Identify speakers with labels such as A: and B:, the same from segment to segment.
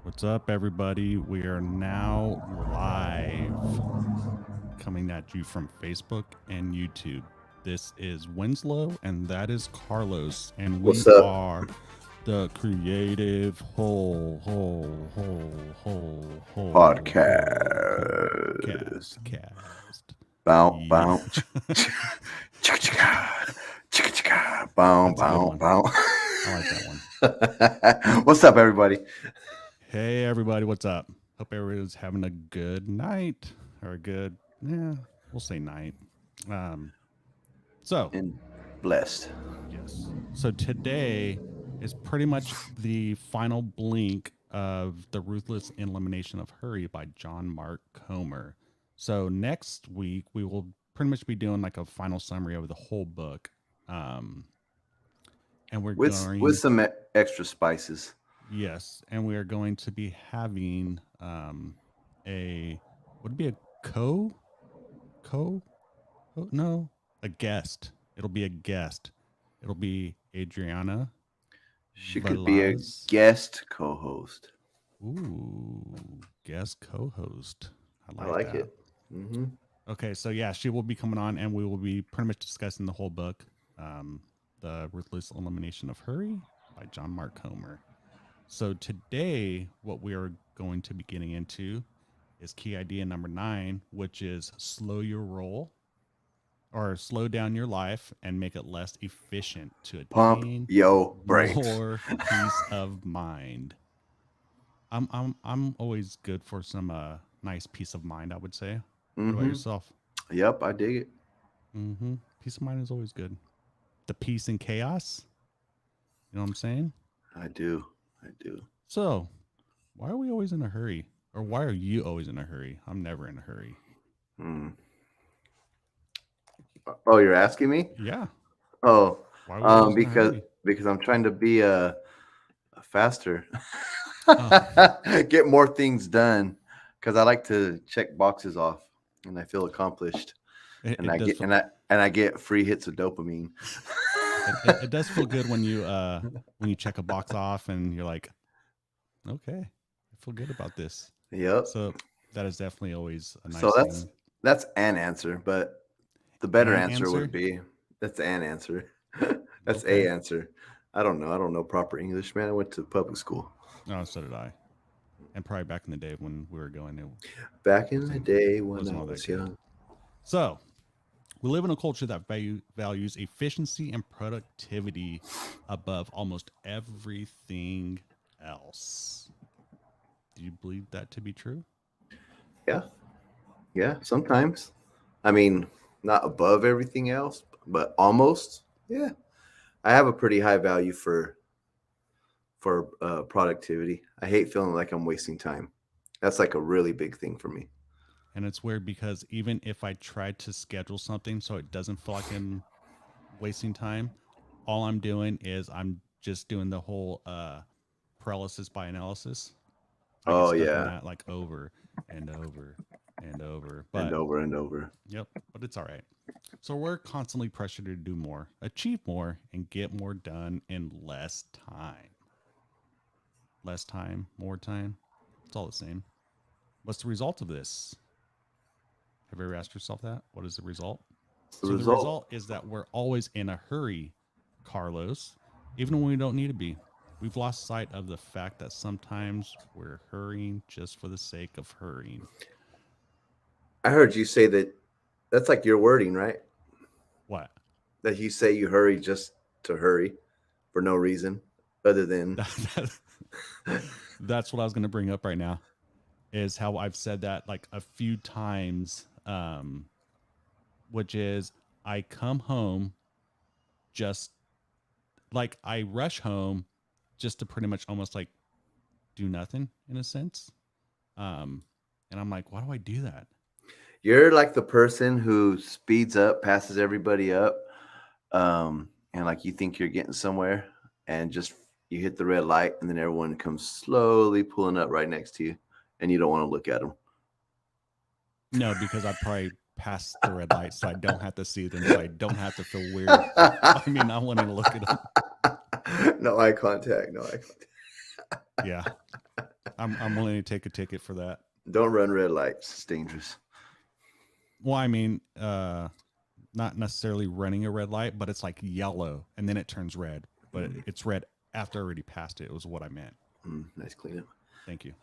A: What's up, everybody? We are now live coming at you from Facebook and YouTube. This is Winslow, and that is Carlos, and we
B: What's up?
A: are the Creative Whole
B: Podcast.
A: Cast.
B: Bow,
A: Yeah.
B: bow. Chicka, chicka. Chicka, chicka. Bow,
A: That's a good
B: bow,
A: one.
B: bow.
A: I like that one.
B: What's up, everybody?
A: Hey, everybody, what's up? Hope everyone's having a good night or a good, we'll say night. Um, so,
B: And blessed.
A: yes. So today is pretty much the final blink of The Ruthless Elimination of Hurry by John Mark Comer. So next week we will pretty much be doing like a final summary of the whole book. Um, and we're
B: With
A: going,
B: some extra spices.
A: yes, and we are going to be having a, would it be a co, co, no, a guest. It'll be a guest. It'll be Adriana
B: She could be a
A: Velaz.
B: guest co-host.
A: Ooh, guest co-host. I
B: I
A: like
B: like
A: that.
B: it. Mm-hmm.
A: Okay, so yeah, she will be coming on, and we will be pretty much discussing the whole book, um, "The Ruthless Elimination of Hurry" by John Mark Comer. So today, what we are going to be getting into is key idea number 9, which is slow your roll or slow down your life and make it less efficient to
B: Pump
A: attain
B: yo brakes.
A: more peace of mind. I'm always good for some nice peace of mind, I would say. What about
B: Mm-hmm.
A: yourself?
B: Yep, I dig it.
A: Mm-hmm. Peace of mind is always good. The peace and chaos. You know what I'm saying?
B: I do. I do.
A: So, why are we always in a hurry? Or why are you always in a hurry? I'm never in a hurry.
B: Mm. Oh, you're asking me?
A: Yeah.
B: Oh,
A: Why are we always in a
B: because
A: hurry?
B: I'm trying to be faster,
A: Oh,
B: get more things done. Because I like to check boxes off, and I feel accomplished, and
A: it
B: I
A: does
B: get
A: feel
B: and I get free hits of dopamine.
A: it does feel good when you check a box off and you're like, okay, I feel good about this.
B: Yep.
A: So that is definitely always a
B: So
A: nice thing.
B: that's an answer, but the better
A: An
B: answer would
A: answer?
B: be that's an answer. That's a
A: Okay.
B: answer. I don't know. I don't know proper English, man. I went to public school
A: Oh, so did I. And probably back in the day when we were going, it
B: back in the
A: wasn't
B: day when
A: wasn't
B: I
A: all that
B: was
A: good.
B: young.
A: So we live in a culture that values efficiency and productivity above almost everything else. Do you believe that to be true?
B: Yeah, yeah. Sometimes, I mean, not above everything else, but almost. Yeah, I have a pretty high value for productivity. I hate feeling like I'm wasting time. That's like a really big thing for me.
A: And it's weird because even if I try to schedule something so it doesn't feel like I'm wasting time, all I'm doing is I'm just doing the whole paralysis by analysis. I get
B: Oh
A: stuck in
B: yeah,
A: that like over and over and over.
B: and
A: But
B: over and over.
A: yep, but it's all right. So we're constantly pressured to do more, achieve more, and get more done in less time. Less time, more time. It's all the same. What's the result of this? Have you ever asked yourself that? What is the result?
B: The
A: So the
B: result.
A: result is that we're always in a hurry, Carlos, even when we don't need to be. We've lost sight of the fact that sometimes we're hurrying just for the sake of hurrying.
B: I heard you say that. That's like your wording, right?
A: What?
B: That you say you hurry just to hurry for no reason other than.
A: That's what I was going to bring up right now is how I've said that like a few times, which is I come home just like I rush home just to pretty much almost like do nothing in a sense. Um, and I'm like, why do I do that?
B: You're like the person who speeds up, passes everybody up, and like you think you're getting somewhere, and just you hit the red light, and then everyone comes slowly pulling up right next to you, and you don't want to look at them.
A: No, because I probably passed the red light, so I don't have to see them, so I don't have to feel weird. I mean, I wanting to look at them.
B: No eye contact. No eye contact.
A: Yeah, I'm willing to take a ticket for that.
B: Don't run red lights. It's dangerous.
A: Well, I mean, not necessarily running a red light, but it's like yellow and then it turns red, but it's red after I already passed it. It was what I meant.
B: Nice cleanup.
A: Thank you.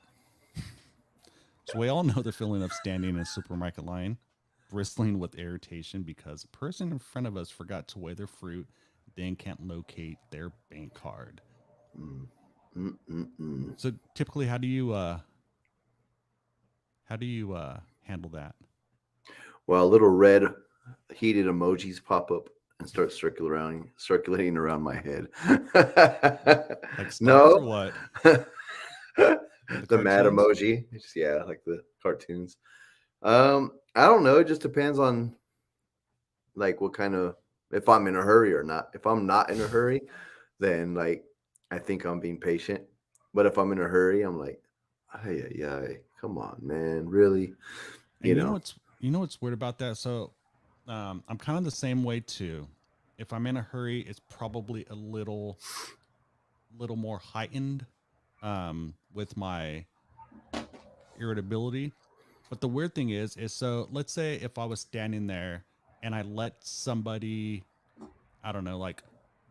A: So we all know the feeling of standing in a supermarket line, bristling with irritation because the person in front of us forgot to weigh their fruit, then can't locate their bank card. So typically, how do you handle that?
B: Well, little red heated emojis pop up and start circulating around my head.
A: Like stars or
B: No.
A: what? The
B: The mad
A: cartoons?
B: emoji. Yeah, like the cartoons. I don't know. It just depends on like what kind of if I'm in a hurry or not. If I'm not in a hurry, then like I think I'm being patient. But if I'm in a hurry, I'm like, hey, yeah, come on, man, really,
A: And
B: you know.
A: you know what's weird about that? So I'm kind of the same way too. If I'm in a hurry, it's probably a little more heightened with my irritability. But the weird thing is so let's say if I was standing there and I let somebody, I don't know, like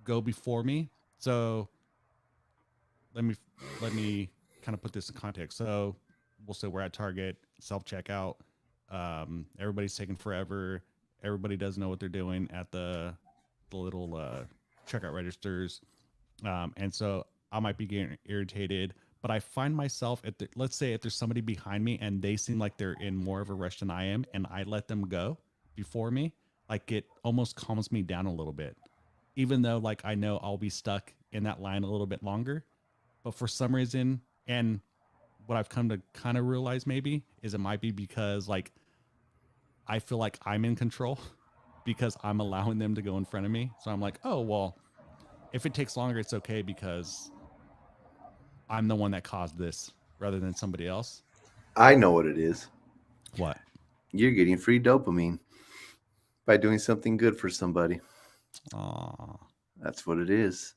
A: go before me. So let me let me kind of put this in context. So we'll say we're at Target, self checkout. Everybody's taking forever. Everybody doesn't know what they're doing at the little checkout registers, and so I might be getting irritated. But I find myself let's say if there's somebody behind me and they seem like they're in more of a rush than I am, and I let them go before me, like it almost calms me down a little bit, even though like I know I'll be stuck in that line a little bit longer. But for some reason, and what I've come to kind of realize maybe is it might be because like I feel like I'm in control because I'm allowing them to go in front of me. So I'm like, oh well, if it takes longer, it's okay because I'm the one that caused this rather than somebody else.
B: I know what it is.
A: What?
B: You're getting free dopamine by doing something good for somebody.
A: Aw,
B: That's what it is.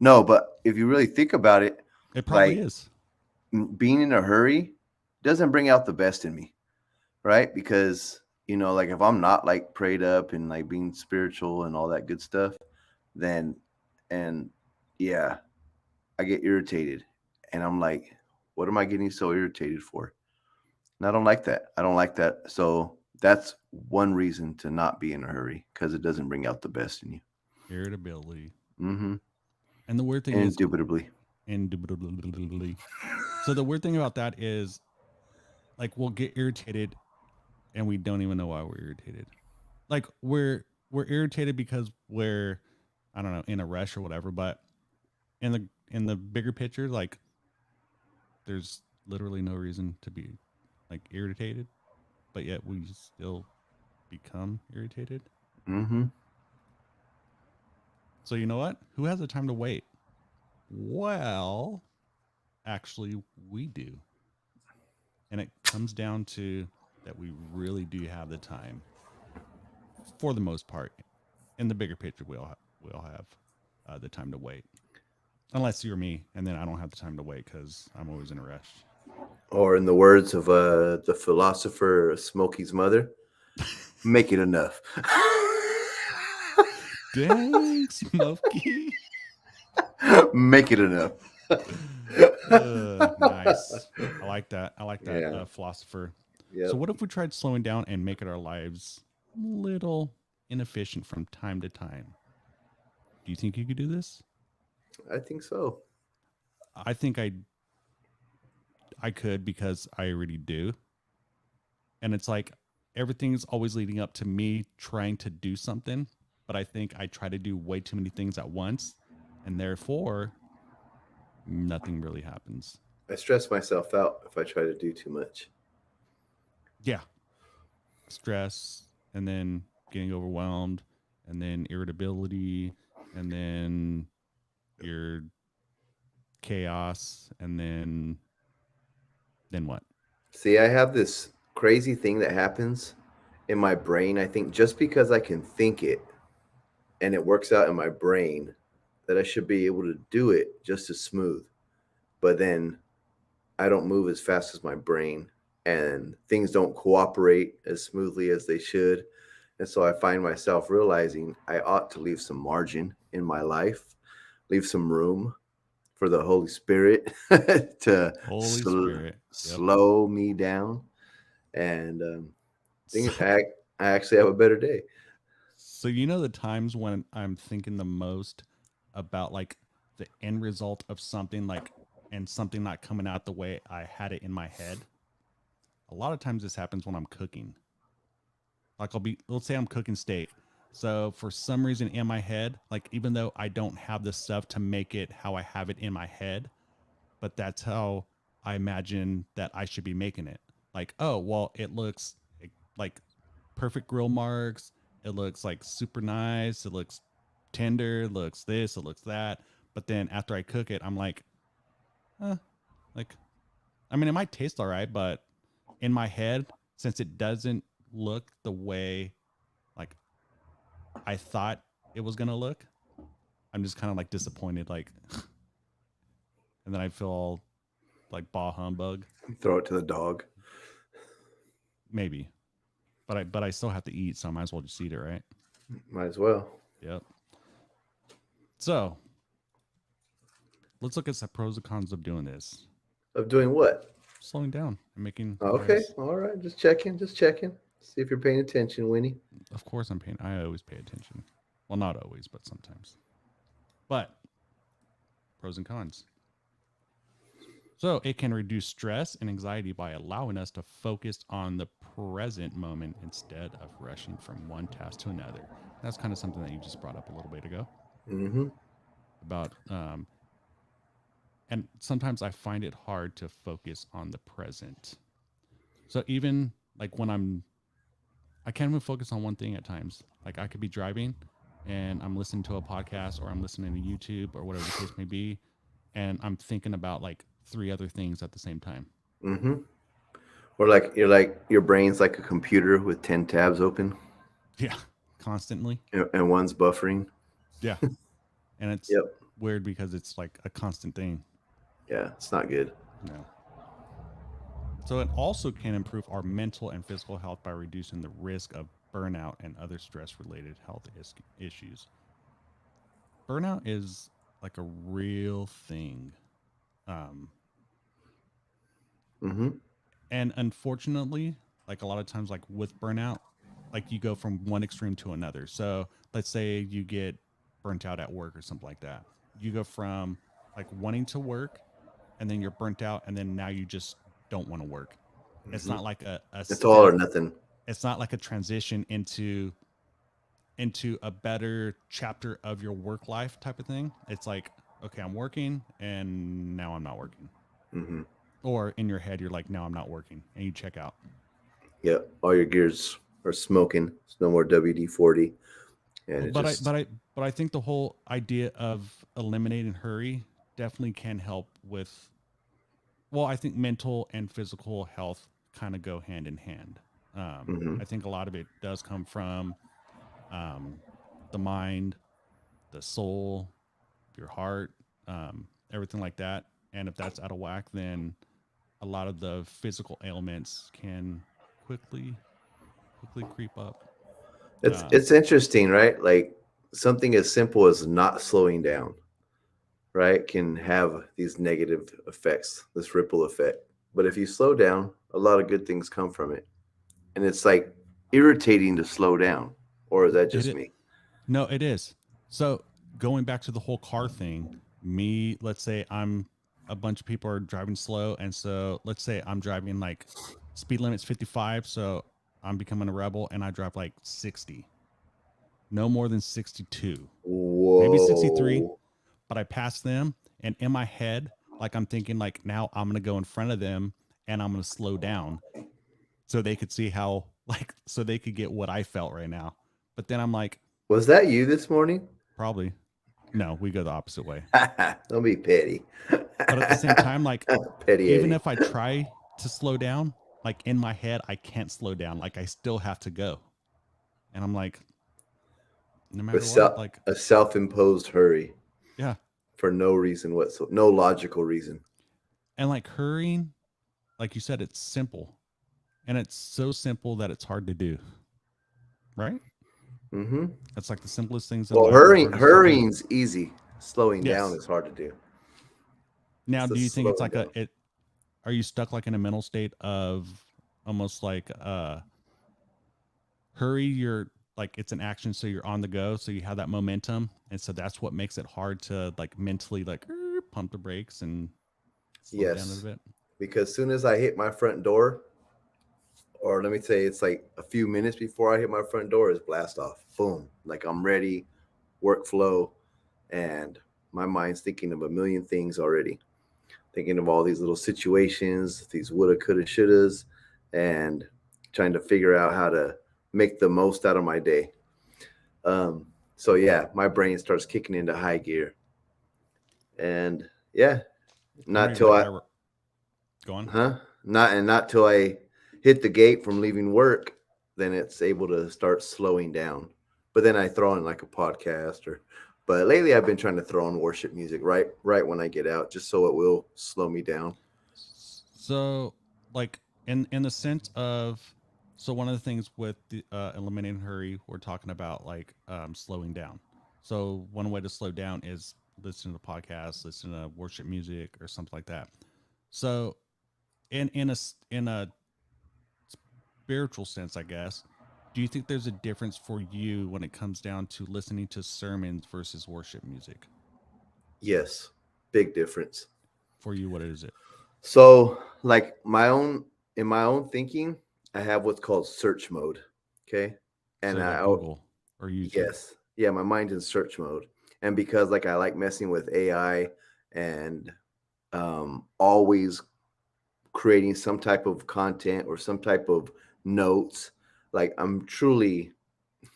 B: No, but if you really think about it,
A: it probably
B: like
A: is.
B: being in a hurry doesn't bring out the best in me, right? Because, like if I'm not like prayed up and like being spiritual and all that good stuff, then, and yeah, I get irritated and I'm like, what am I getting so irritated for? And I don't like that. I don't like that. So that's one reason to not be in a hurry because it doesn't bring out the best in you.
A: Irritability.
B: Mm-hmm.
A: And the weird thing is,
B: Indubitably.
A: indubitably. So the weird thing about that is, like, we'll get irritated and we don't even know why we're irritated. Like, we're irritated because we're, I don't know, in a rush or whatever. But in the bigger picture, like, there's literally no reason to be like irritated, but yet we still become irritated.
B: Mm-hmm.
A: So you know what? Who has the time to wait? Well, actually, we do. And it comes down to that we really do have the time for the most part. In the bigger picture, we all have the time to wait, unless you're me, and then I don't have the time to wait because I'm always in a rush.
B: Or in the words of the philosopher Smokey's mother, make it enough.
A: Dang, Smokey.
B: Make it enough.
A: Nice. I like that. I like that
B: Yeah.
A: philosopher. So,
B: Yep.
A: what if we tried slowing down and making our lives a little inefficient from time to time? Do you think you could do this?
B: I think so.
A: I think I could because I already do. And it's like everything's always leading up to me trying to do something, but I think I try to do way too many things at once, and therefore nothing really happens.
B: I stress myself out if I try to do too much.
A: Yeah, stress, and then getting overwhelmed, and then irritability, and then your chaos, and then what?
B: See, I have this crazy thing that happens in my brain. I think just because I can think it and it works out in my brain, that I should be able to do it just as smooth. But then I don't move as fast as my brain, and things don't cooperate as smoothly as they should. And so I find myself realizing I ought to leave some margin in my life, leave some room for the Holy Spirit to
A: Holy Spirit. Yep.
B: slow me down. And think
A: So,
B: I actually have a better day.
A: so you know the times when I'm thinking the most about like the end result of something, like, and something not coming out the way I had it in my head. A lot of times this happens when I'm cooking. Like let's say I'm cooking steak. So for some reason in my head, like even though I don't have the stuff to make it how I have it in my head, but that's how I imagine that I should be making it. Like, oh, well, it looks like perfect grill marks. It looks like super nice. It looks tender. It looks this. It looks that. But then after I cook it, I'm like, uh, like, I mean, it might taste all right, but in my head, since it doesn't look the way like I thought it was gonna look, I'm just kind of like disappointed. Like, and then I feel all like bah humbug.
B: Throw it to the dog.
A: Maybe, but I still have to eat, so I might as well just eat it, right?
B: Might as well.
A: Yep. So let's look at the pros and cons of doing this.
B: Of doing what?
A: Slowing down and making
B: Okay,
A: whereas
B: all right. Just checking. Just checking. See if you're paying attention, Winnie.
A: of course I'm paying I always pay attention. Well, not always, but sometimes. But pros and cons. So it can reduce stress and anxiety by allowing us to focus on the present moment instead of rushing from one task to another. That's kind of something that you just brought up a little bit ago
B: Mm-hmm.
A: about and sometimes I find it hard to focus on the present. So even like when I can't even focus on one thing at times. Like I could be driving and I'm listening to a podcast or I'm listening to YouTube or whatever the case may be, and I'm thinking about like three other things at the same time.
B: Mm-hmm. Or like your brain's like a computer with 10 tabs open,
A: Yeah, constantly.
B: and one's buffering.
A: Yeah, and it's
B: Yep.
A: weird because it's like a constant thing.
B: Yeah, it's not good.
A: No. So it also can improve our mental and physical health by reducing the risk of burnout and other stress-related health issues. Burnout is like a real thing. Um,
B: Mm-hmm.
A: and unfortunately, like a lot of times, like with burnout, like you go from one extreme to another. So let's say you get burnt out at work or something like that. You go from like wanting to work and then you're burnt out and then now you just don't want to work. It's
B: Mm-hmm.
A: not like a
B: It's all or
A: step.
B: nothing.
A: It's not like a transition into a better chapter of your work life type of thing. It's like, okay, I'm working and now I'm not working.
B: Mm-hmm.
A: Or in your head, you're like, no, I'm not working. And you check out.
B: Yep. All your gears are smoking. It's no more WD 40. And it
A: But I,
B: just,
A: but I, but I think the whole idea of eliminating hurry definitely can help with, well, I think mental and physical health kind of go hand in hand.
B: mm-hmm.
A: I think a lot of it does come from um, the mind, the soul, your heart, everything like that. And if that's out of whack, then a lot of the physical ailments can quickly quickly creep up.
B: It's interesting, right? Like something as simple as not slowing down, right, can have these negative effects, this ripple effect. But if you slow down, a lot of good things come from it. And it's like irritating to slow down. Or is that
A: It,
B: just
A: it
B: me?
A: no, it is. So going back to the whole car thing, me, let's say I'm a bunch of people are driving slow, and so let's say I'm driving like speed limit's 55, so I'm becoming a rebel and I drive like 60, no more than 62, maybe 63,
B: Whoa.
A: but I pass them, and in my head, like I'm thinking like now I'm gonna go in front of them and I'm gonna slow down so they could see how like so they could get what I felt right now. But then I'm like,
B: Was that you this morning?
A: probably no, we go the opposite way.
B: Don't be petty.
A: But at the same time, like
B: Petty
A: even
B: Eddie.
A: if I try to slow down, like in my head, I can't slow down. Like I still have to go. And I'm like, no
B: A,
A: matter what,
B: self,
A: like,
B: a self-imposed hurry
A: yeah.
B: for no reason whatsoever, no logical reason.
A: And like hurrying, like you said, it's simple, and it's so simple that it's hard to do, right?
B: Mm-hmm.
A: It's like the simplest things in
B: Well,
A: life are hardest to do.
B: hurrying's easy. Slowing down
A: Yes.
B: is hard to do.
A: Now,
B: It's the
A: do you think it's
B: slowing
A: like a
B: down.
A: it? Are you stuck like in a mental state of almost like hurry? You're like it's an action, so you're on the go, so you have that momentum, and so that's what makes it hard to like mentally like pump the brakes and slow down a
B: Yes,
A: bit.
B: because soon as I hit my front door, or let me say, it's like a few minutes before I hit my front door, is blast off. Boom, like I'm ready, workflow, and my mind's thinking of a million things already. Thinking of all these little situations, these woulda, coulda, shouldas, and trying to figure out how to make the most out of my day. Um, so yeah, my brain starts kicking into high gear, and yeah,
A: How
B: not
A: many
B: till
A: like
B: I,
A: I go on?
B: huh? Not till I hit the gate from leaving work, then it's able to start slowing down. But then I throw in like a podcast or. But lately, I've been trying to throw in worship music right when I get out, just so it will slow me down.
A: So, like in the sense of, so one of the things with the eliminating hurry, we're talking about like slowing down. So one way to slow down is listen to podcasts, listen to worship music or something like that. So in a spiritual sense, I guess, do you think there's a difference for you when it comes down to listening to sermons versus worship music?
B: Yes, big difference.
A: For you, what is it?
B: So, like my own in my own thinking, I have what's called search mode. Okay, and
A: So like
B: I
A: Google or YouTube?
B: yes, yeah, my mind's in search mode, and because like I like messing with AI and always creating some type of content or some type of notes, like I'm truly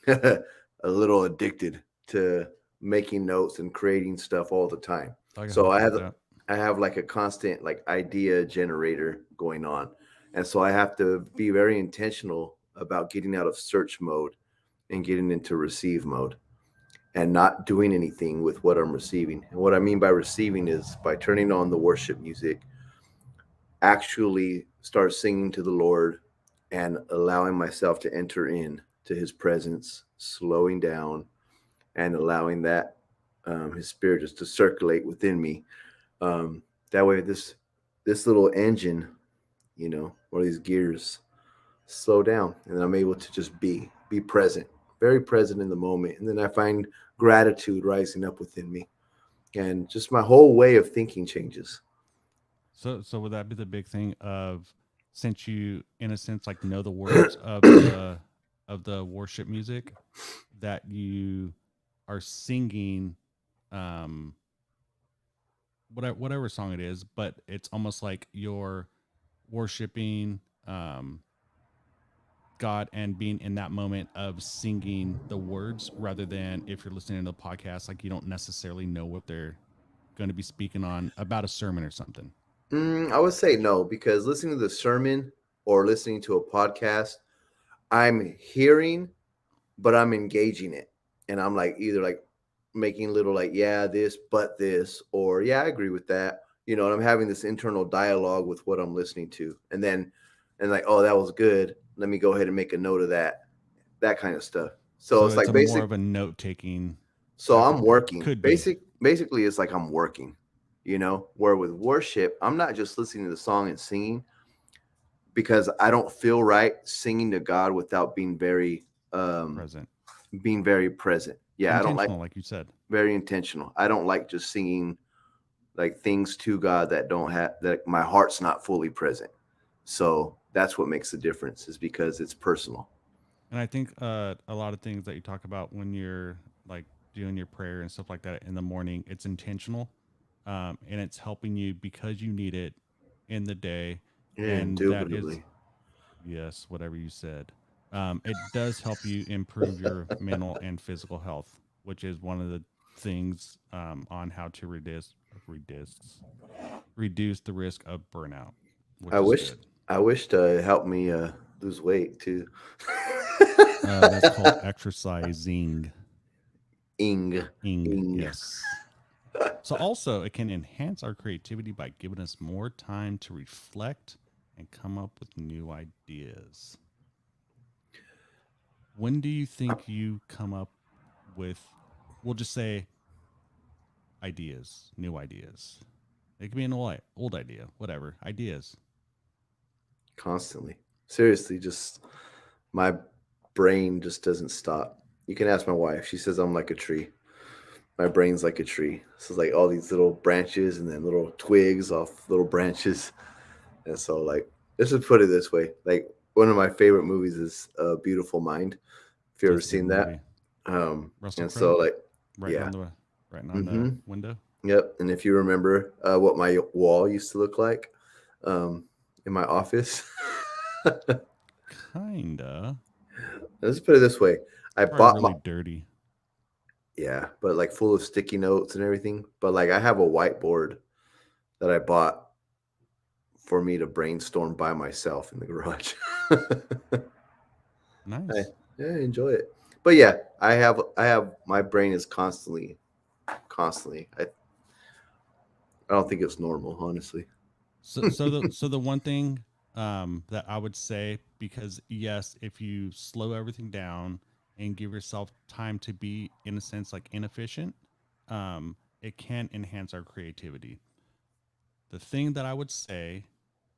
B: a little addicted to making notes and creating stuff all the time.
A: I can
B: So
A: help you with that.
B: I have like a constant like idea generator going on. And so I have to be very intentional about getting out of search mode and getting into receive mode and not doing anything with what I'm receiving. And what I mean by receiving is by turning on the worship music, actually start singing to the Lord and allowing myself to enter in to his presence, slowing down and allowing that his spirit just to circulate within me. That way, this little engine, or these gears, slow down, and I'm able to just be present, very present in the moment, and then I find gratitude rising up within me, and just my whole way of thinking changes.
A: So would that be the big thing of, since you in a sense like know the words of the worship music, that you are singing um whatever song it is, but it's almost like you're worshiping God and being in that moment of singing the words, rather than if you're listening to the podcast, like you don't necessarily know what they're going to be speaking on about a sermon or something.
B: I would say no, because listening to the sermon or listening to a podcast, I'm hearing, but I'm engaging it. And I'm like either like making little like, yeah, this, but this, or yeah, I agree with that. And I'm having this internal dialogue with what I'm listening to. And like, oh, that was good. Let me go ahead and make a note of that kind of stuff. So
A: So
B: it's
A: it's
B: like
A: a more
B: basic.
A: of a note taking
B: So
A: type of,
B: I'm working.
A: could be.
B: Basically, it's like I'm working, where with worship, I'm not just listening to the song and singing because I don't feel right singing to God without um,
A: Present,
B: being very present. Yeah, I don't like
A: intentional, like you said.
B: very intentional. I don't like just singing like things to God that don't have that my heart's not fully present. So that's what makes the difference is because it's personal.
A: And I think a lot of things that you talk about when you're like doing your prayer and stuff like that in the morning, it's intentional, and it's helping you because you need it in the day,
B: Yeah,
A: and that is,
B: indubitably.
A: yes, whatever you said. It does help you improve your mental and physical health, which is one of the things on how to reduce the risk of burnout,
B: I
A: which is
B: wish
A: good.
B: I wish to help me lose weight too.
A: That's called exercising.
B: Ing,
A: Ing,
B: ing.
A: yes. So also it can enhance our creativity by giving us more time to reflect and come up with new ideas. When do you think you come up with, we'll just say, ideas, new ideas? It could be an old idea, whatever, ideas.
B: Constantly. Seriously, just my brain just doesn't stop. You can ask my wife. She says I'm like a tree. My brain's like a tree. So it's like all these little branches and then little twigs off little branches. And so like let's just put it this way. Like one of my favorite movies is Beautiful Mind. If you ever
A: That's a good
B: seen that.
A: movie. Russell
B: And so
A: Crowe,
B: like
A: writing
B: yeah.
A: on the writing on the
B: Mm-hmm.
A: window.
B: Yep. And if you remember what my wall used to look like um, in my office,
A: Kinda.
B: let's put it this way. I
A: It's probably
B: bought my
A: really dirty.
B: yeah, but like full of sticky notes and everything. But like I have a whiteboard that I bought for me to brainstorm by myself in the garage. I,
A: Nice.
B: yeah, I enjoy it. But yeah, I have my brain is constantly. I don't think it's normal, honestly.
A: So the one thing that I would say, because yes, if you slow everything down and give yourself time to be, in a sense, like inefficient, it can enhance our creativity. The thing that I would say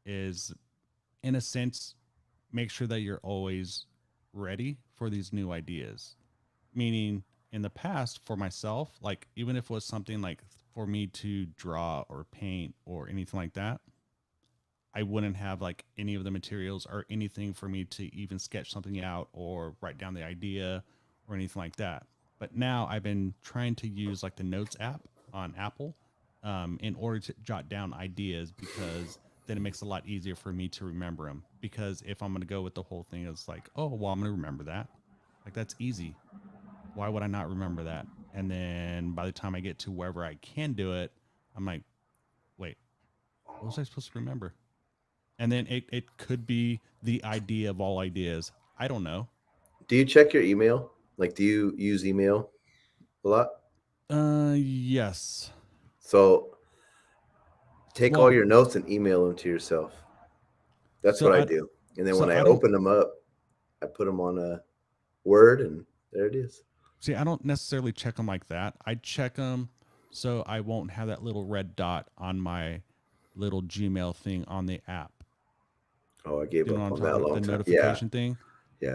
A: is, in a sense, make sure that you're always ready for these new ideas. Meaning, in the past, for myself, like even if it was something like for me to draw or paint or anything like that, I wouldn't have like any of the materials or anything for me to even sketch something out or write down the idea or anything like that. But now I've been trying to use like the Notes app on Apple in order to jot down ideas, because then it makes it a lot easier for me to remember them. Because if I'm going to go with the whole thing, it's like, oh, well, I'm going to remember that. Like, that's easy. Why would I not remember that? And then by the time I get to wherever I can do it, I'm like, wait, what was I supposed to remember? And then it could be the idea of all ideas. I don't know.
B: Do you check your email? Like, do you use email a lot?
A: Yes.
B: So take all
A: Well,
B: your notes and email them to yourself. That's
A: so
B: what I
A: I
B: do. And then
A: so
B: when I
A: I don't
B: open them up, I put them on a Word, and there it is.
A: see. I don't necessarily check them like that. I check them so I won't have that little red dot on my little Gmail thing on the app.
B: Oh, I gave
A: You know what
B: up
A: I'm
B: on
A: talking
B: that a
A: about? The
B: long time. Yeah,
A: notification thing.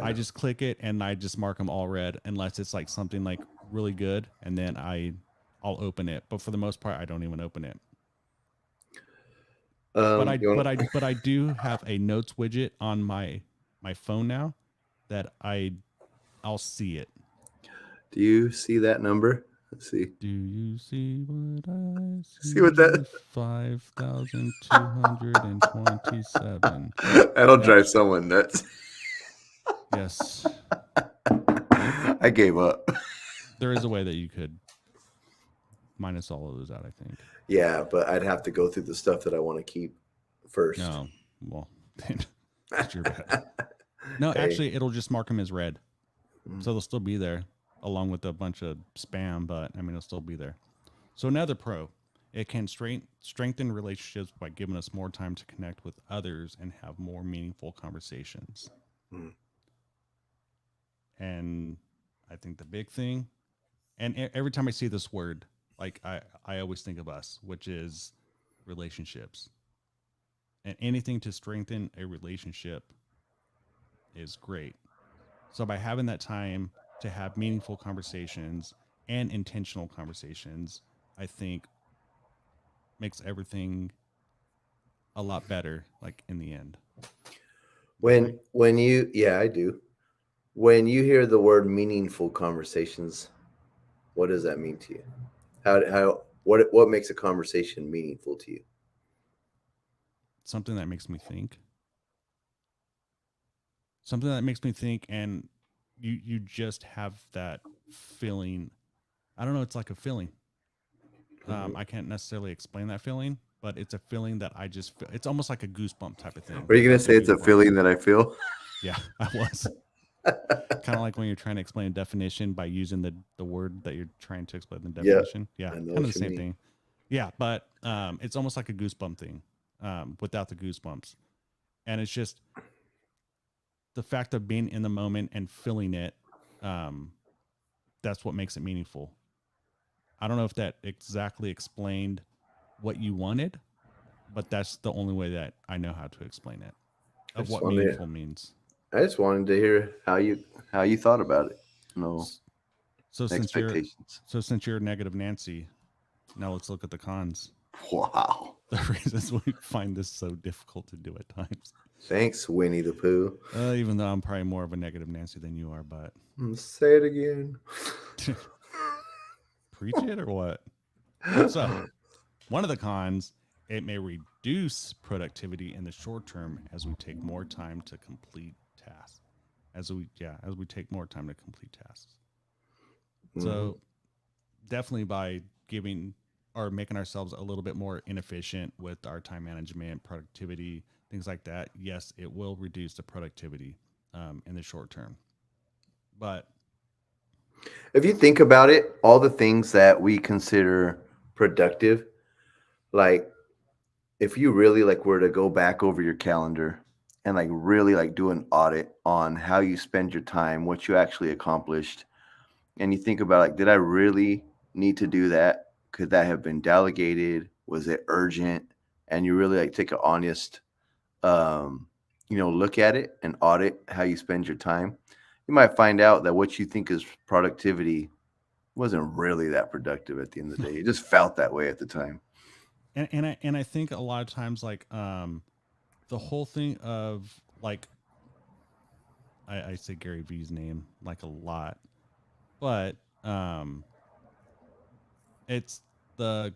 A: I
B: yeah.
A: just click it and I just mark them all red unless it's like something like really good, and then I'll open it. But for the most part, I don't even open it. But I
B: You
A: but
B: want?
A: I but I do have a notes widget on my phone now that I'll see it.
B: Do you see that number? Let's see.
A: Do you see what I
B: See what
A: see?
B: that?
A: 5,227.
B: That'll
A: Yep.
B: drive someone nuts.
A: Yes.
B: I gave up.
A: There is a way that you could minus all of those out, I think.
B: Yeah, but I'd have to go through the stuff that I want to keep first.
A: No. Well, that's your bad. No,
B: Hey,
A: actually, it'll just mark them as red.
B: mm,
A: So they'll still be there along with a bunch of spam, but I mean, it'll still be there. So another pro, it can strengthen relationships by giving us more time to connect with others and have more meaningful conversations.
B: mm.
A: And I think the big thing, and every time I see this word, like I always think of us, which is relationships. And anything to strengthen a relationship is great. So by having that time to have meaningful conversations and intentional conversations, I think makes everything a lot better, like in the end. Do you agree?
B: When you yeah, I do. When you hear the word meaningful conversations, what does that mean to you? How what makes a conversation meaningful to you?
A: Something that makes me think. Something that makes me think, and you just have that feeling. I don't know. It's like a feeling.
B: Mhm.
A: I can't necessarily explain that feeling, but it's a feeling that I just feel. It's almost like a goosebump type of thing.
B: Are you gonna
A: That's a
B: say it's
A: good
B: a
A: word.
B: feeling that I feel?
A: Yeah, I was kind of like when you're trying to explain a definition by using the word that you're trying to explain the
B: Yeah,
A: definition. Yeah,
B: I know
A: kind of
B: what
A: the
B: you
A: same
B: mean.
A: thing. Yeah, but it's almost like a goosebump thing without the goosebumps. And it's just the fact of being in the moment and feeling it. Um, that's what makes it meaningful. I don't know if that exactly explained what you wanted, but that's the only way that I know how to explain it
B: I
A: of
B: just
A: what
B: wanted,
A: meaningful means.
B: I just wanted to hear how you thought about it. No
A: So since you're
B: expectations.
A: so since you're negative Nancy, now let's look at the cons.
B: Wow.
A: The reasons we find this so difficult to do at times.
B: Thanks, Winnie the Pooh.
A: Even though I'm probably more of a negative Nancy than you are, but
B: Say it again.
A: preach it or what? So one of the cons, it may reduce productivity in the short term as we take more time to complete tasks. As we take more time to complete tasks.
B: Hmm.
A: So definitely by giving or making ourselves a little bit more inefficient with our time management, productivity, things like that. Yes, it will reduce the productivity in the short term. But
B: If you think about it, all the things that we consider productive, like if you really like were to go back over your calendar and like really like do an audit on how you spend your time, what you actually accomplished, and you think about like, did I really need to do that? Could that have been delegated? Was it urgent? And you really like take an honest, um, look at it and audit how you spend your time. You might find out that what you think is productivity wasn't really that productive at the end of the day. It just felt that way at the time.
A: and I think a lot of times like the whole thing of like I say Gary V's name like a lot, but it's the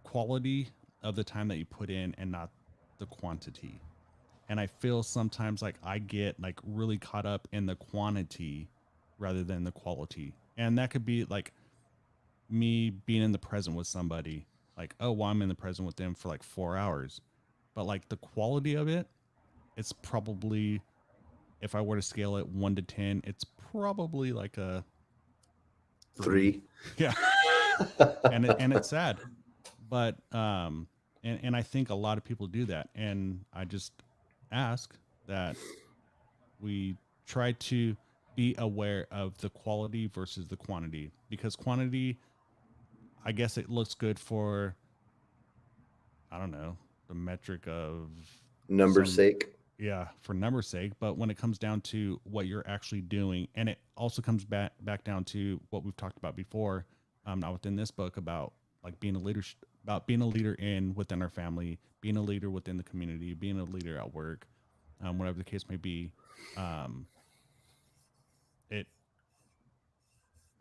A: quality of the time that you put in and not the quantity. And I feel sometimes like I get like really caught up in the quantity rather than the quality. And that could be like me being in the present with somebody, like, oh, well, I'm in the present with them for like 4 hours. But like the quality of it, it's probably, if I were to scale it 1 to 10, it's probably like a 3.
B: Three.
A: Yeah. And it's sad. But and I think a lot of people do that. And I just ask that we try to be aware of the quality versus the quantity, because quantity, I guess it looks good for, I don't know, the metric of
B: Number's
A: some,
B: sake.
A: yeah, for number's sake. But when it comes down to what you're actually doing, and it also comes back down to what we've talked about before, not within this book, about like being a leader, about being a leader in within our family, being a leader within the community, being a leader at work, whatever the case may be. um it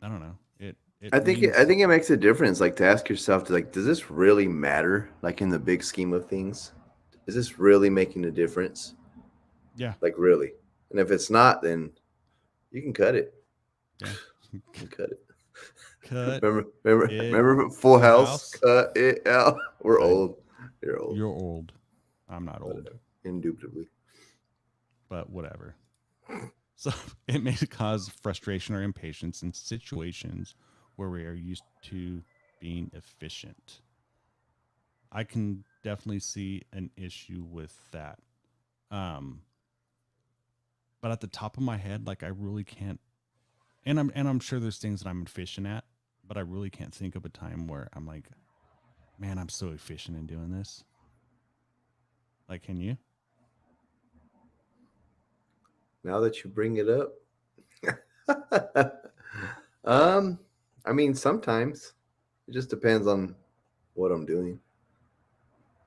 A: I don't know. It
B: I
A: means,
B: think it makes a difference. Like to ask yourself, to like, does this really matter? Like in the big scheme of things, is this really making a difference?
A: yeah,
B: Like really? And if it's not, then you can cut it.
A: yeah.
B: You can cut it.
A: Cut it
B: Remember Full
A: Full
B: House?
A: House.
B: Cut it out. We're
A: I
B: old. You're old.
A: You're old. I'm not old,
B: Whatever. Indubitably.
A: but whatever. So it may cause frustration or impatience in situations where we are used to being efficient. I can definitely see an issue with that. Um, but at the top of my head, like I really can't, and I'm sure there's things that I'm efficient at, but I really can't think of a time where I'm like, man, I'm so efficient in doing this. Like, can you?
B: Now that you bring it up, um, I mean, sometimes it just depends on what I'm doing.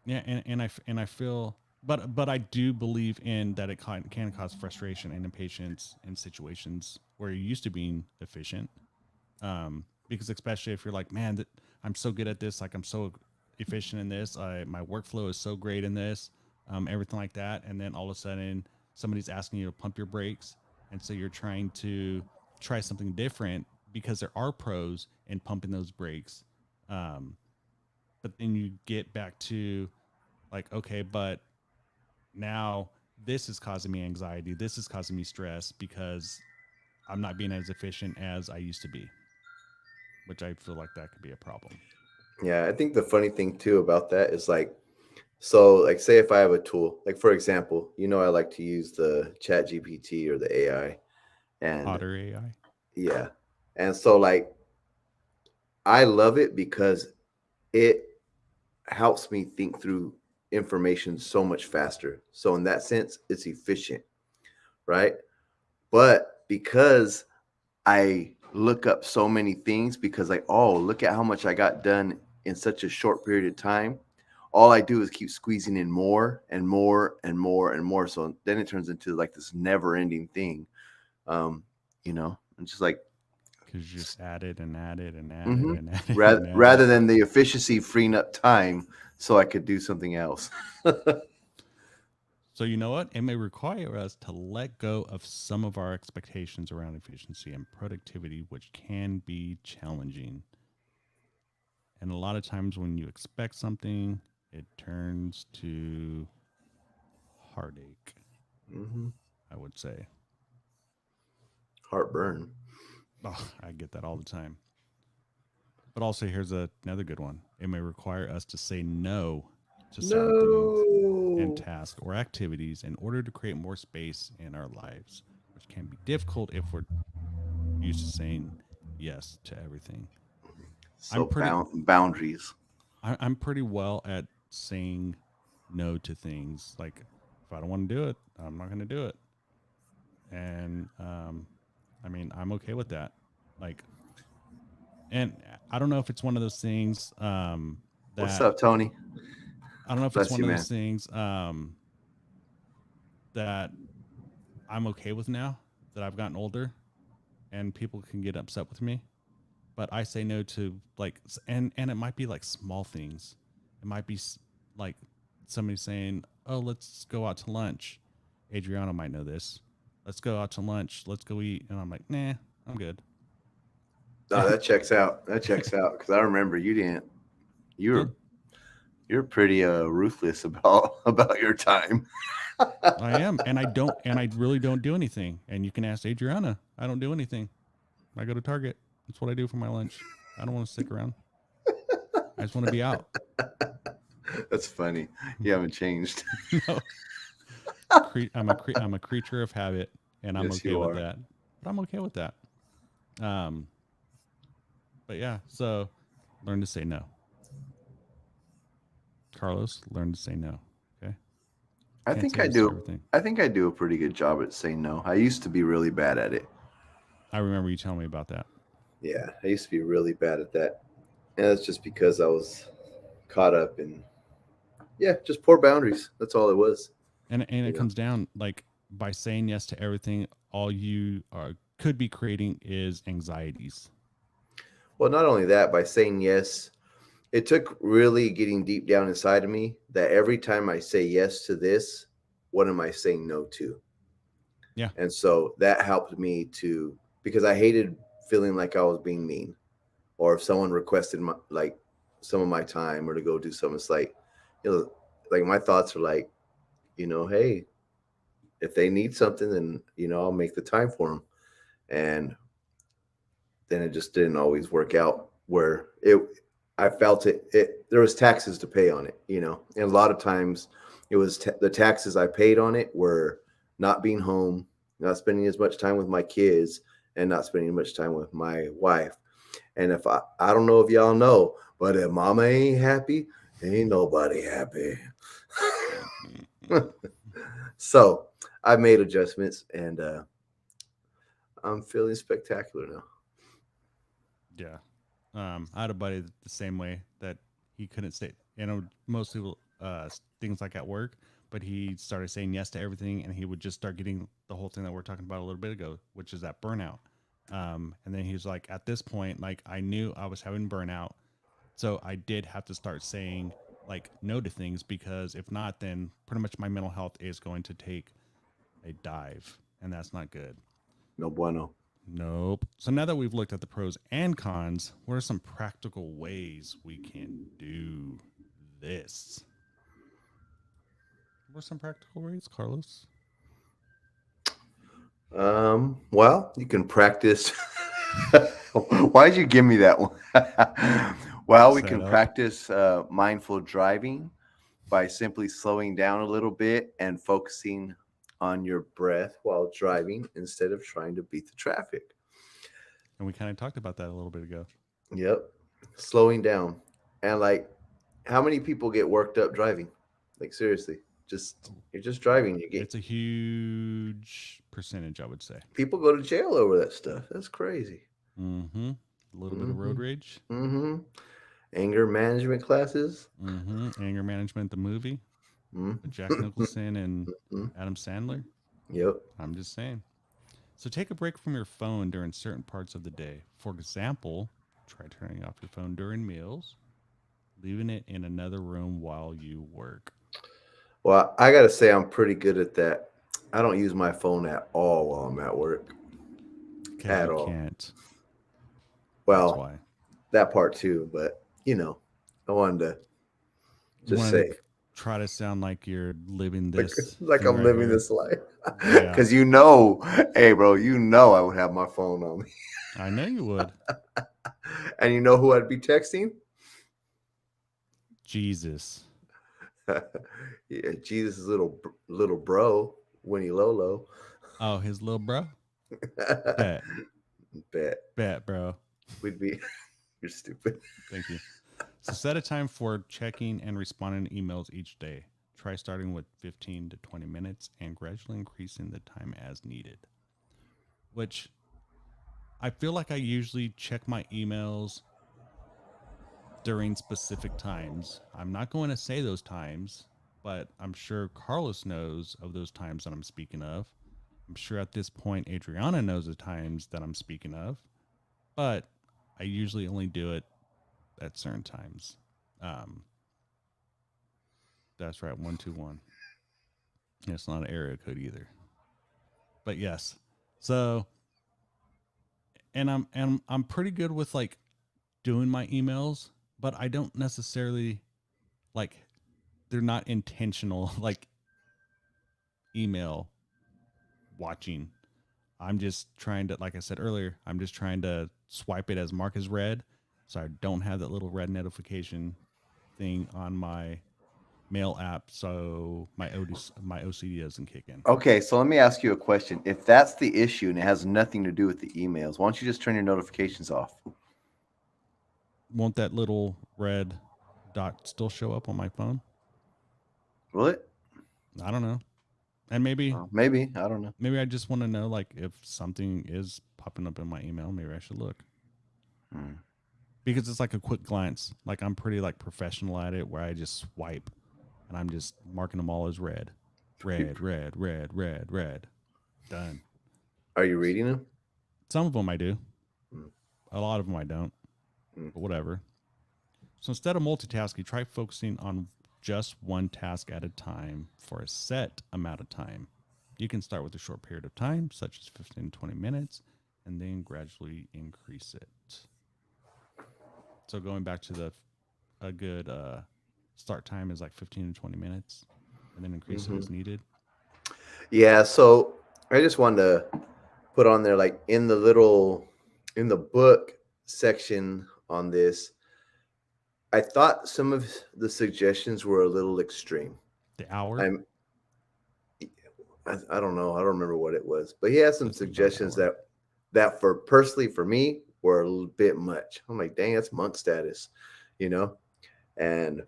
A: Yeah, and I feel, but I do believe in that it can cause frustration and impatience in situations where you're used to being efficient. Because especially if you're like, man, I'm so good at this, like I'm so efficient in this, my workflow is so great in this, everything like that, and then all of a sudden somebody's asking you to pump your brakes, and so you're trying to try something different because there are pros in pumping those brakes. Um, but then you get back to like, okay, but now this is causing me anxiety, this is causing me stress because I'm not being as efficient as I used to be, which I feel like that could be a problem.
B: Yeah, I think the funny thing too about that is like, so like say if I have a tool, like for example, I like to use the Chat GPT or the AI, and
A: Otter AI.
B: yeah, and so like I love it because it helps me think through information so much faster. So in that sense, it's efficient, right? But because I look up so many things because like, oh, look at how much I got done in such a short period of time. All I do is keep squeezing in more and more and more and more. So then it turns into like this never ending thing. And just like,
A: Because you just added and added and added
B: hmm
A: and added
B: rather,
A: and added.
B: rather than the efficiency freeing up time so I could do something else.
A: So you know what? It may require us to let go of some of our expectations around efficiency and productivity, which can be challenging. And a lot of times when you expect something, it turns to heartache,
B: hmm
A: I would say.
B: Heartburn.
A: Oh, I get that all the time. But also, here's another good one. It may require us to say no to certain things and
B: No.
A: tasks or activities in order to create more space in our lives, which can be difficult if we're used to saying yes to everything. I'm
B: So
A: pretty
B: boundaries.
A: I'm pretty well at saying no to things. Like if I don't want to do it, I'm not going to do it. And I mean, I'm okay with that. Like, and I don't know if it's one of those things
B: What's
A: that
B: up, Tony?
A: I don't know if it's
B: Bless
A: one
B: you,
A: of
B: man.
A: those things that I'm okay with now that I've gotten older and people can get upset with me. But I say no to like, and it might be like small things. It might be like somebody saying, "Oh, let's go out to lunch." Adriana might know this. Let's go out to lunch. Let's go eat. And I'm like, nah, I'm good.
B: No, that checks out. That checks out because I remember you didn't. You
A: Yeah,
B: were you're pretty ruthless about about your time.
A: I am, and I don't, and I really don't do anything. And you can ask Adriana. I don't do anything. I go to Target. That's what I do for my lunch. I don't want to stick around. I just want to be out.
B: That's funny. You haven't changed.
A: No, I'm a creature of habit, and I'm
B: Yes,
A: okay
B: you
A: with
B: are.
A: that. But I'm okay with that. Um, but yeah, so learn to say no. Carlos, learn to say no. Okay,
B: I
A: can't
B: think
A: say
B: I
A: yes to
B: do.
A: everything.
B: I think I do a pretty good job at saying no. I used to be really bad at it.
A: I remember you telling me about that,
B: Yeah, I used to be really bad at that. And that's just because I was caught up in, yeah, just poor boundaries. That's all it was.
A: and it
B: You know.
A: comes down like by saying yes to everything. All you are could be creating is anxieties.
B: Well, not only that, by saying yes, it took really getting deep down inside of me that every time I say yes to this, what am I saying no to?
A: Yeah,
B: And so that helped me to, because I hated feeling like I was being mean, or if someone requested my, like some of my time or to go do something, it's like, like my thoughts are like, hey, if they need something, then I'll make the time for them. And then it just didn't always work out where it I felt it there was taxes to pay on it, and a lot of times it was the taxes I paid on it were not being home, not spending as much time with my kids, and not spending much time with my wife. And if I don't know if y'all know, but if mama ain't happy, ain't nobody happy. So I made adjustments, and I'm feeling spectacular now.
A: yeah. I had a buddy the same way that he couldn't say, most people, things like at work, but he started saying yes to everything and he would just start getting the whole thing that we're talking about a little bit ago, which is that burnout. And then he was like, at this point, like I knew I was having burnout. So I did have to start saying like no to things because if not, then pretty much my mental health is going to take a dive and that's not good.
B: No bueno.
A: Nope. So now that we've looked at the pros and cons, what are some practical ways we can do this? What are some practical ways, Carlos?
B: Well, you can practice. Why'd you give me that one? Well, we can
A: setup.
B: practice mindful driving by simply slowing down a little bit and focusing on your breath while driving instead of trying to beat the traffic.
A: And we kind of talked about that a little bit ago.
B: Yep. Slowing down. And like, how many people get worked up driving? Like, seriously, you're just driving. You get
A: It's a huge percentage, I would say.
B: people go to jail over that stuff. That's crazy.
A: Mm-hmm. A little bit of
B: Mm-hmm.
A: road rage.
B: Mm-hmm. Anger management classes.
A: Mm-hmm. Anger Management, the movie with Jack Nicholson and
B: Mm-hmm.
A: Adam Sandler.
B: Yep.
A: I'm just saying. So take a break from your phone during certain parts of the day. For example, try turning off your phone during meals, leaving it in another room while you work.
B: Well, I gotta say I'm pretty good at that. I don't use my phone at all while I'm at work.
A: Because
B: At
A: you
B: all.
A: can't. That's
B: Well,
A: why.
B: that part too, but I wanted to
A: You
B: just
A: wanted to
B: say
A: try to sound like you're living
B: like
A: this
B: like
A: thing
B: I'm
A: right
B: living
A: here.
B: this life.
A: Yeah,
B: Cause hey bro, I would have my phone on me.
A: I know you would.
B: And you know who I'd be texting?
A: Jesus.
B: Yeah, Jesus' little bro, Winnie Lolo.
A: Oh, his little bro? Bet.
B: Bet
A: Bet, bro.
B: we'd be. You're stupid.
A: Thank you. So set a time for checking and responding to emails each day. Try starting with 15 to 20 minutes and gradually increasing the time as needed. Which I feel like I usually check my emails during specific times. I'm not going to say those times, but I'm sure Carlos knows of those times that I'm speaking of. I'm sure at this point Adriana knows the times that I'm speaking of, but I usually only do it at certain times. Um, that's right, 121. It's not an area code either. But yes. So and I'm pretty good with like doing my emails, but I don't necessarily like they're not intentional like email watching. I'm just trying to, like I said earlier, I'm just trying to swipe it as mark as read, so I don't have that little red notification thing on my mail app, so my OCD doesn't kick in.
B: Okay, so let me ask you a question. If that's the issue and it has nothing to do with the emails, why don't you just turn your notifications off?
A: Won't that little red dot still show up on my phone?
B: Will it?
A: I don't know. And maybe
B: Maybe. I don't know.
A: maybe I just want to know like if something is popping up in my email, maybe I should look.
B: Hmm.
A: Because it's like a quick glance. Like I'm pretty like professional at it where I just swipe and I'm just marking them all as red. Red, red, red, red, red. Done.
B: Are you reading them?
A: Some of them I do.
B: Hmm.
A: A lot of them I don't.
B: Hmm.
A: But whatever. So instead of multitasking, try focusing on just one task at a time for a set amount of time. You can start with a short period of time, such as 15 to 20 minutes, and then gradually increase it. So going back to a good start time is like 15 to 20 minutes, and then increase it
B: Mm-hmm.
A: as needed.
B: Yeah. So I just wanted to put on there, like in the book section on this, I thought some of the suggestions were a little extreme.
A: The hour.
B: I'm I don't know. I don't remember what it was, but he has some
A: Says something about an
B: suggestions
A: hour.
B: that for personally for me were a little bit much. I'm like, dang, that's monk status, you know. And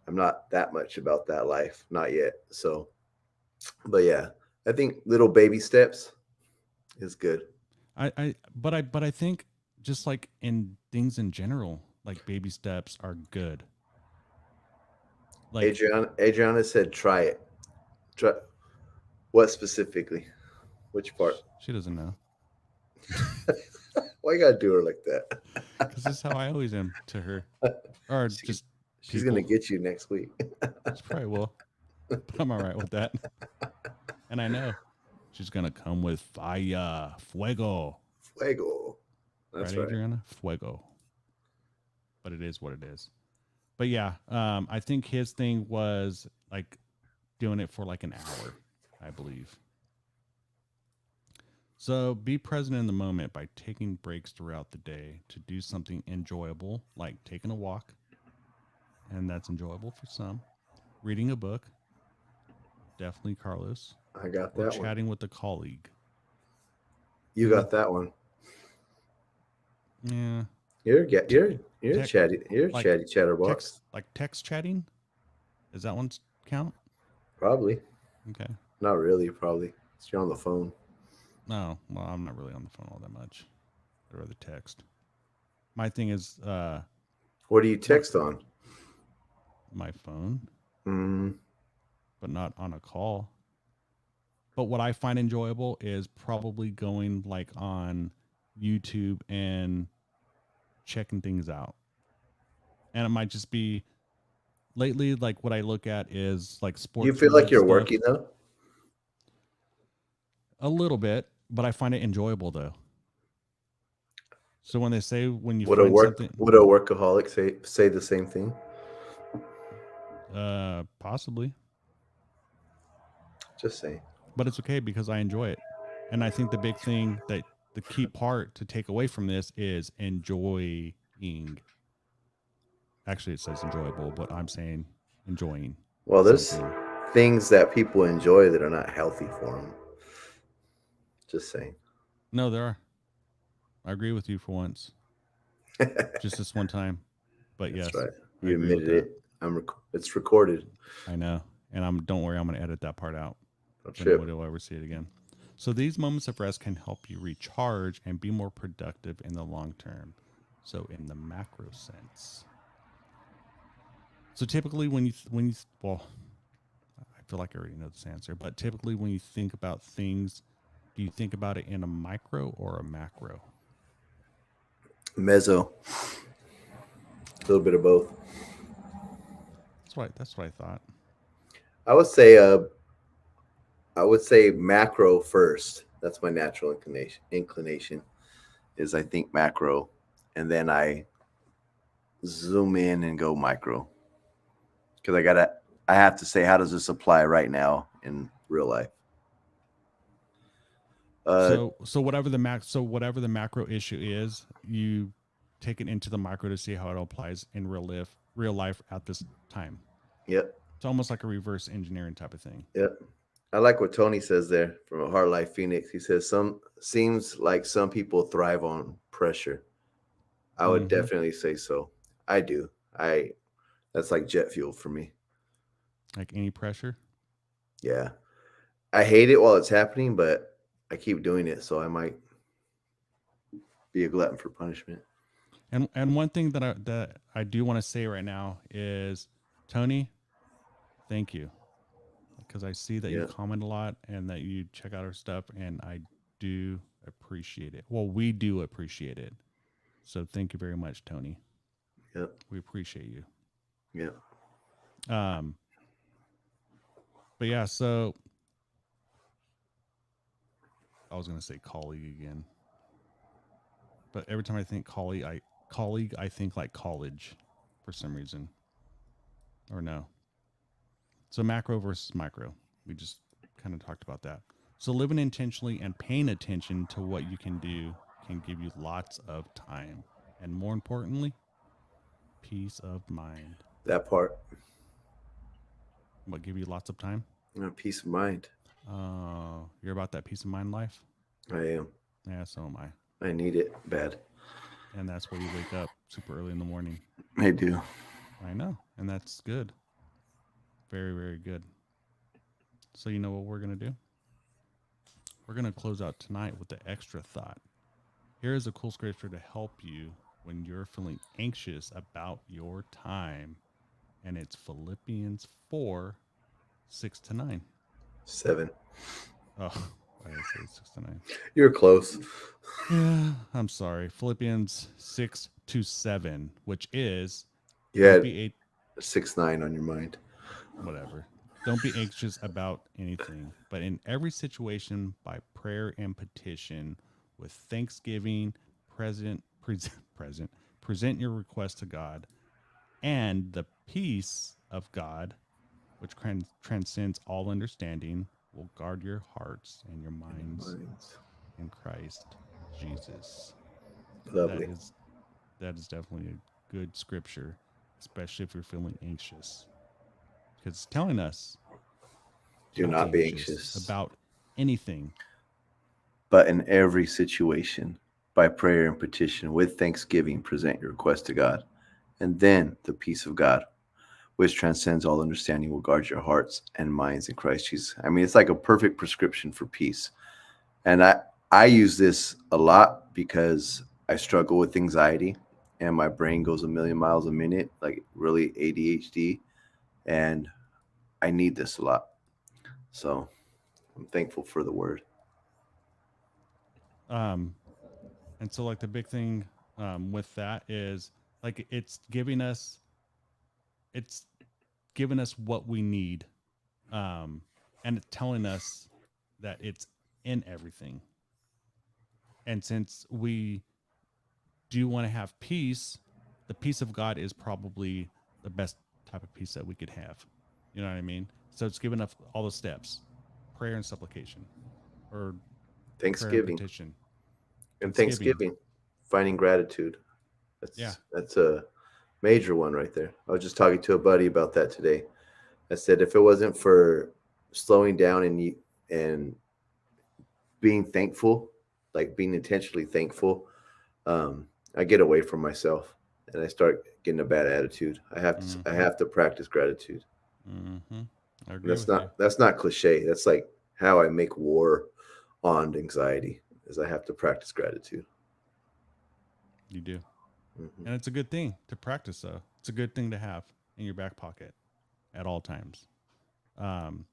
B: I'm not that much about that life, not yet. So, but yeah, I think little baby steps is good.
A: But I think just like in things in general, like baby steps are good. Like
B: Adriana said, try it. Try what specifically? Which part?
A: she doesn't know
B: Why you gotta do her like that?
A: because this is how I always am to her or
B: she,
A: just
B: she's gonna
A: people.
B: get you next week.
A: She probably will, but I'm all right with that. And I know she's gonna come with fire, fuego,
B: Fuego.
A: right,
B: That's right.
A: Adriana? Fuego. But it is what it is. But yeah, I think his thing was like doing it for like an hour, I believe. So be present in the moment by taking breaks throughout the day to do something enjoyable, like taking a walk, and that's enjoyable for some. Reading a book, definitely Carlos,
B: I got
A: or
B: that one.
A: chatting with a colleague.
B: You
A: Mm,
B: got that one.
A: yeah, te-
B: You're
A: tech
B: chatty. You're a
A: like
B: chatty chatterbox.
A: text chatting. Does that one count?
B: Probably.
A: Okay.
B: Not really. Probably. You're on the phone.
A: No, well, I'm not really on the phone all that much. I'd rather text. My thing is
B: What do you
A: what
B: text on?
A: my phone,
B: Mm,
A: but not on a call. But what I find enjoyable is probably going like on YouTube and checking things out. And it might just be lately, like what I look at is like
B: do you
A: sports
B: feel like
A: related
B: you're working
A: stuff
B: though?
A: a little bit, but I find it enjoyable though. So when they say when you
B: Would a
A: find something,
B: workaholic say the same thing?
A: possibly,
B: Just saying.
A: but it's okay because I enjoy it. And I think the big thing that the key part to take away from this is enjoying. Actually, it says enjoyable, but I'm saying enjoying
B: Well, there's
A: something.
B: things that people enjoy that are not healthy for them. Just saying.
A: No, there are. I agree with you for once,
B: That's
A: just this one time. But yes,
B: right.
A: I
B: You
A: agree with
B: admitted
A: that.
B: it. It's recorded.
A: I know. And don't worry, I'm going to edit that part out.
B: Don't
A: So
B: trip.
A: nobody will ever see it again. So these moments of rest can help you recharge and be more productive in the long term. So in the macro sense. So typically when you well, I feel like I already know this answer, but typically when you think about things, do you think about it in a micro or a macro?
B: Mezzo. A little bit of both.
A: That's what I thought.
B: I would say macro first. That's my natural inclination is I think macro, and then I zoom in and go micro because I have to say how does this apply right now in real life? Uh,
A: So whatever the macro issue is, you take it into the micro to see how it applies in real life at this time.
B: yep,
A: It's almost like a reverse engineering type of thing.
B: yep. I like what Tony says there from a Heart Life Phoenix. He says some seems like some people thrive on pressure. I would
A: Mm-hmm.
B: definitely say so. I do. I That's like jet fuel for me.
A: Like any pressure.
B: Yeah. I hate it while it's happening, but I keep doing it, so I might be a glutton for punishment.
A: And one thing that I do want to say right now is, Tony, thank you, because I see that you
B: Yeah.
A: comment a lot and that you check out our stuff, and I do appreciate it. Well, we do appreciate it. So thank you very much, Tony.
B: Yep.
A: We appreciate you.
B: Yep.
A: Um, but yeah, so I was gonna say colleague again, but every time I think colleague, I think like college for some reason, or no. So macro versus micro. We just kind of talked about that. So living intentionally and paying attention to what you can do can give you lots of time, and more importantly, peace of mind.
B: That part.
A: What give you lots of time?
B: Peace of mind.
A: You're about that peace of mind life.
B: I am.
A: Yeah, so am I.
B: I need it bad.
A: And that's why you wake up super early in the morning.
B: I do.
A: I know, and that's good. Very, very good. So you know what we're gonna do? We're gonna close out tonight with the extra thought. Here is a cool scripture to help you when you're feeling anxious about your time, and it's Philippians 4:6-9.
B: 7.
A: Oh, why did I say 6-9?
B: You're close.
A: Yeah, I'm sorry. Philippians 6-7, which is
B: You
A: don't
B: had
A: be a
B: 6-9 on your mind.
A: whatever. Don't be anxious about anything, but in every situation, by prayer and petition, with thanksgiving, present your request to God, and the peace of God, which transcends all understanding, will guard your hearts and your minds
B: Minds.
A: in Christ Jesus. That
B: Lovely.
A: is that is definitely a good scripture, especially if you're feeling anxious, because it's telling us
B: Do
A: don't be
B: not be
A: anxious
B: anxious,
A: about anything.
B: but in every situation, by prayer and petition, with thanksgiving, present your request to God. And then the peace of God, which transcends all understanding, will guard your hearts and minds in Christ Jesus. I mean, it's like a perfect prescription for peace. And I use this a lot because I struggle with anxiety and my brain goes a million miles a minute, like really ADHD. And I need this a lot. So I'm thankful for the word.
A: Um, and so like the big thing with that is like it's giving us what we need, and it's telling us that it's in everything. And since we do want to have peace, the peace of God is probably the best type of peace that we could have. You know what I mean? So it's giving us all the steps: prayer and supplication, or prayer and
B: Thanksgiving
A: petition,
B: and
A: thanksgiving.
B: Thanksgiving, finding gratitude.
A: Yeah.
B: That's a major one right there. I was just talking to a buddy about that today. I said if it wasn't for slowing down and being thankful, like being intentionally thankful, I get away from myself and I start getting a bad attitude. I
A: Mm-hmm.
B: have to practice gratitude.
A: Mm-hmm. I
B: And
A: agree with you.
B: that's not cliche. That's like how I make war on anxiety is I have to practice gratitude.
A: You do.
B: Hmm.
A: And it's a good thing to practice, though. It's a good thing to have in your back pocket at all times. Um,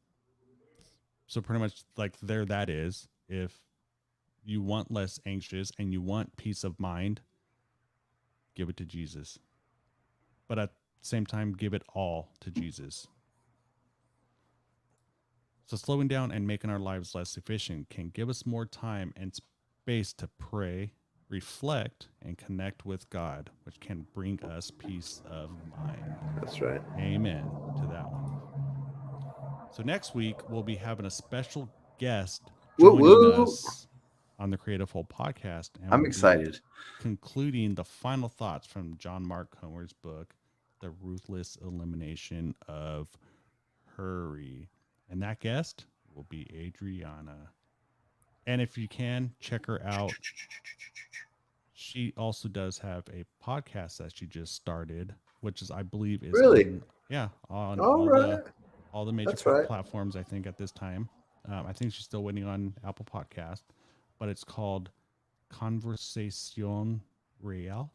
A: so pretty much like there that is. If you want less anxious and you want peace of mind, give it to Jesus. But at the same time, give it all to Jesus. So slowing down and making our lives less efficient can give us more time and space to pray, reflect, and connect with God, which can bring us peace of mind.
B: That's right.
A: Amen to that one. So next week we'll be having a special guest
B: Woo
A: joining
B: woo!
A: us on the Creative Whole podcast, and
B: I'm
A: we'll be
B: excited.
A: concluding the final thoughts from John Mark Comer's book, The Ruthless Elimination of Hurry. And that guest will be Adriana. And if you can, check her out. She also does have a podcast that she just started, which is, I believe, is
B: Really?
A: on, yeah, on
B: All right.
A: all the major
B: That's right.
A: platforms. I think at this time, I think she's still waiting on Apple Podcast, but it's called Conversación Real,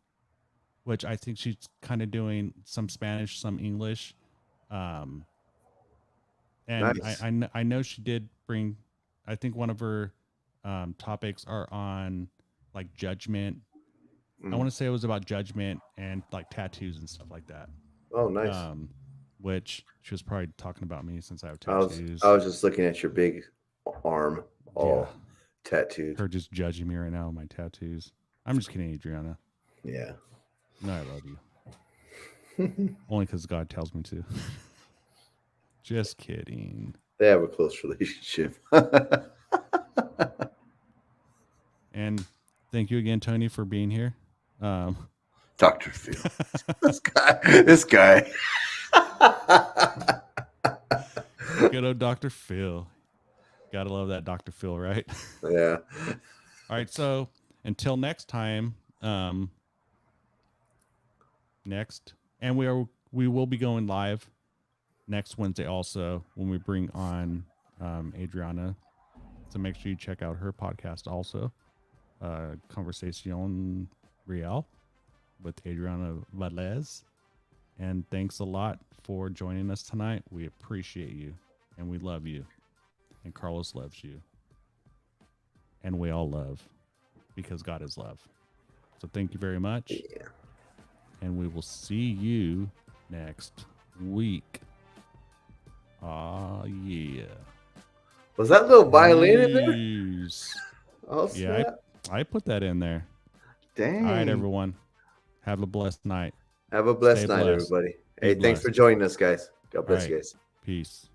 A: which I think she's kind of doing some Spanish, some English. Um, and
B: Nice.
A: I know she did bring, I think one of her topics are on like judgment. I
B: Mm.
A: want to say it was about judgment and like tattoos and stuff like that.
B: Oh, nice.
A: Um, which she was probably talking about me since I have
B: I
A: tattoos.
B: was just looking at your big arm,
A: Yeah,
B: all tattooed.
A: her just judging me right now with my tattoos. I'm just kidding, Adriana.
B: Yeah.
A: No, I love you. Only because God tells me to. Just kidding.
B: They have a close relationship.
A: And thank you again, Tony, for being here.
B: Dr. Phil. This guy. This guy.
A: Good old Dr. Phil. Gotta love that Dr. Phil, right?
B: Yeah.
A: All right. So until next time, next, and we will be going live next Wednesday also when we bring on Adriana. So make sure you check out her podcast also, Conversación Real with Adriana Valez. And thanks a lot for joining us tonight. We appreciate you and we love you. And Carlos loves you. And we all love because God is love. So thank you very much.
B: Yeah.
A: And we will see you next week. Ah, yeah.
B: Was that little violin in there?
A: Peace.
B: Oh,
A: Yeah,
B: snap.
A: I put that in there.
B: Dang.
A: All right, everyone. Have a blessed night.
B: Have a blessed
A: Stay
B: night,
A: blessed.
B: everybody.
A: Be
B: Hey, thanks for
A: blessed.
B: joining us, guys. God
A: All
B: bless
A: right.
B: you guys.
A: Peace.